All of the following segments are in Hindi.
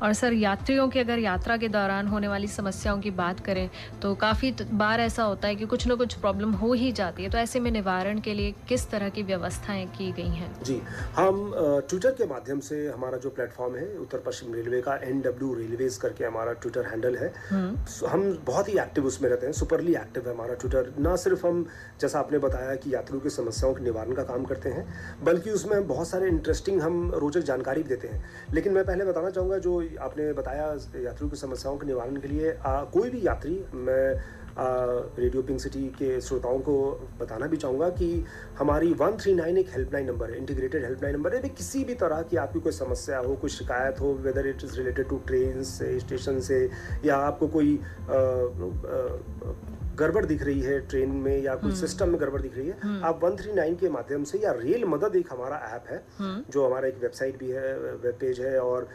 और सर यात्रियों की अगर यात्रा के दौरान होने वाली समस्याओं की बात करें तो काफ़ी बार ऐसा होता है कि कुछ ना कुछ प्रॉब्लम हो ही जाती है, तो ऐसे में निवारण के लिए किस तरह की व्यवस्थाएं की गई हैं? जी, हम ट्विटर के माध्यम से हमारा जो प्लेटफ़ॉर्म है, उत्तर पश्चिम रेलवे का एनडब्ल्यू रेलवेज़ करके हमारा ट्विटर हैंडल है। हुँ। हम बहुत ही एक्टिव उसमें रहते हैं, सुपरली एक्टिव है हमारा ट्विटर। ना सिर्फ़ हम जैसा आपने बताया कि यात्रियों की समस्याओं के निवारण का काम करते हैं, बल्कि उसमें हम बहुत सारे इंटरेस्टिंग हम रोचक जानकारी भी देते हैं। लेकिन मैं पहले बताना चाहूँगा, जो आपने बताया यात्रियों की समस्याओं के निवारण के लिए कोई भी यात्री, मैं रेडियो पिंक सिटी के श्रोताओं को बताना भी चाहूँगा कि हमारी 139 एक हेल्पलाइन नंबर है, इंटीग्रेटेड हेल्पलाइन नंबर है। भी किसी भी तरह की आपकी कोई समस्या हो, कोई शिकायत हो, whether it is related to train से, स्टेशन से, या आपको कोई गड़बड़ दिख रही है ट्रेन में, या कोई सिस्टम में गड़बड़ दिख रही है, आप 139 के माध्यम से, या रेल मदद एक हमारा ऐप है, जो हमारा एक वेबसाइट भी है, वेब पेज है, और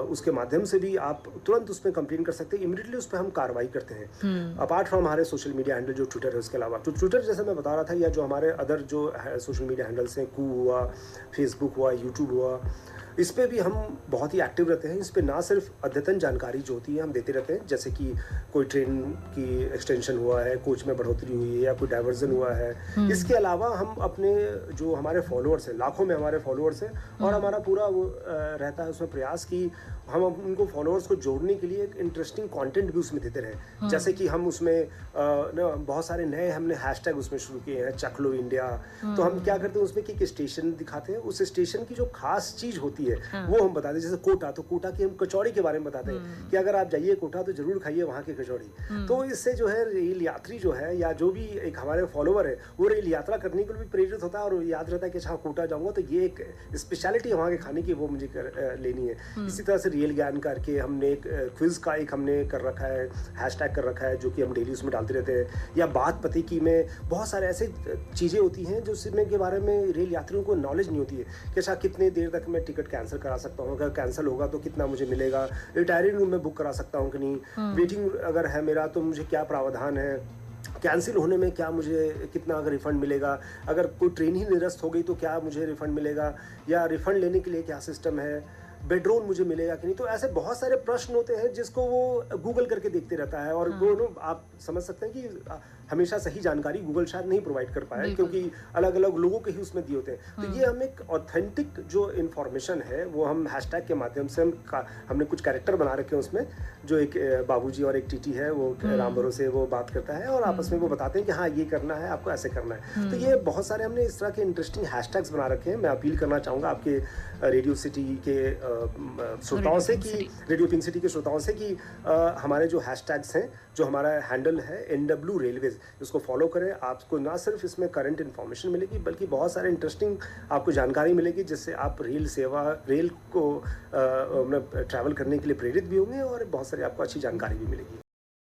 उसके माध्यम से भी आप तुरंत उसमें कंप्लेन कर सकते हैं। इमीडिएटली उस पे हम कार्रवाई करते हैं। अपार्ट फ्रॉम हमारे सोशल मीडिया हैंडल जो ट्विटर है, उसके अलावा तो ट्विटर जैसे मैं बता रहा था, या जो हमारे अदर जो सोशल मीडिया हैंडल्स हैं, कू हुआ, फेसबुक हुआ, यूट्यूब हुआ, इस पे भी हम बहुत ही एक्टिव रहते हैं। इस पे ना सिर्फ अद्यतन जानकारी जो होती है हम देते रहते हैं, जैसे कि कोई ट्रेन की एक्सटेंशन हुआ है, कोच में बढ़ोतरी हुई है, या कोई डाइवर्जन हुआ है। इसके अलावा हम अपने जो हमारे फॉलोअर्स हैं, लाखों में हमारे फॉलोअर्स हैं, और हमारा पूरा वो रहता है उसमें प्रयास कि हम उनको फॉलोअर्स को जोड़ने के लिए एक इंटरेस्टिंग कंटेंट भी उसमें देते रहें। जैसे कि हम उसमें ना बहुत सारे नए हमने हैशटैग उसमें शुरू किए हैं, चख लो इंडिया। तो हम क्या करते हैं उसमें कि एक स्टेशन दिखाते हैं, उस स्टेशन की जो खास चीज़ होती है वो हम बताते हैं। जैसे कोटा, तो कोटा की हम कचौड़ी के बारे में बताते हैं कि अगर आप जाइए कोटा तो जरूर खाइए वहाँ की कचौड़ी। तो इससे जो है रेल यात्री जो है, या जो भी एक हमारे फॉलोअर है, वो रेल यात्रा करने के लिए भी प्रेरित होता है, और याद रहता है कि अच्छा कोटा जाऊँगा तो ये एक स्पेशलिटी वहाँ के खाने की वो मुझे लेनी है। इसी तरह से रियल ज्ञान करके हमने एक क्विज का एक हमने कर रखा है, हैशटैग कर रखा है, जो कि हम डेली उसमें डालते रहते हैं। या बात पते की में बहुत सारे ऐसे चीज़ें होती हैं जो सिर्फ के बारे में रेल यात्रियों को नॉलेज नहीं होती है कि अच्छा कितने देर तक मैं टिकट कैंसिल करा सकता हूँ, अगर कैंसिल होगा तो कितना मुझे मिलेगा, रिटायरिंग रूम में बुक करा सकता हूँ कि नहीं, वेटिंग अगर है मेरा तो मुझे क्या प्रावधान है, कैंसिल होने में क्या मुझे कितना अगर रिफ़ंड मिलेगा, अगर कोई ट्रेन ही निरस्त हो गई तो क्या मुझे रिफ़ंड मिलेगा, या रिफ़ंड लेने के लिए क्या सिस्टम है, बेडरोल मुझे मिलेगा कि नहीं। तो ऐसे बहुत सारे प्रश्न होते हैं जिसको वो गूगल करके देखते रहता है, और वो आप समझ सकते हैं कि हमेशा सही जानकारी गूगल शायद नहीं प्रोवाइड कर पाए, क्योंकि अलग अलग लोगों के ही उसमें दिए होते हैं। तो ये हम एक ऑथेंटिक जो इन्फॉर्मेशन है वो हम हैशटैग के माध्यम से हमने कुछ कैरेक्टर बना रखे हैं उसमें, जो एक बाबूजी और एक टीटी है, वो राम भरोसे वो बात करता है, और आपस में वो बताते हैं कि हाँ ये करना है, आपको ऐसे करना है। तो ये बहुत सारे हमने इस तरह के इंटरेस्टिंग हैशटैग्स बना रखे हैं। मैं अपील करना चाहूँगा आपके रेडियो सिटी के श्रोताओं से कि रेडियो पिंक सिटी के श्रोताओं से कि हमारे जो हैशटैग्स हैं, जो हमारा हैंडल है एनडब्ल्यू रेलवेज, उसको फॉलो करें। आपको ना सिर्फ इसमें करंट इन्फॉर्मेशन मिलेगी, बल्कि बहुत सारे इंटरेस्टिंग आपको जानकारी मिलेगी, जिससे आप रेल को ट्रैवल करने के लिए प्रेरित भी होंगे, और बहुत सारी आपको अच्छी जानकारी भी मिलेगी।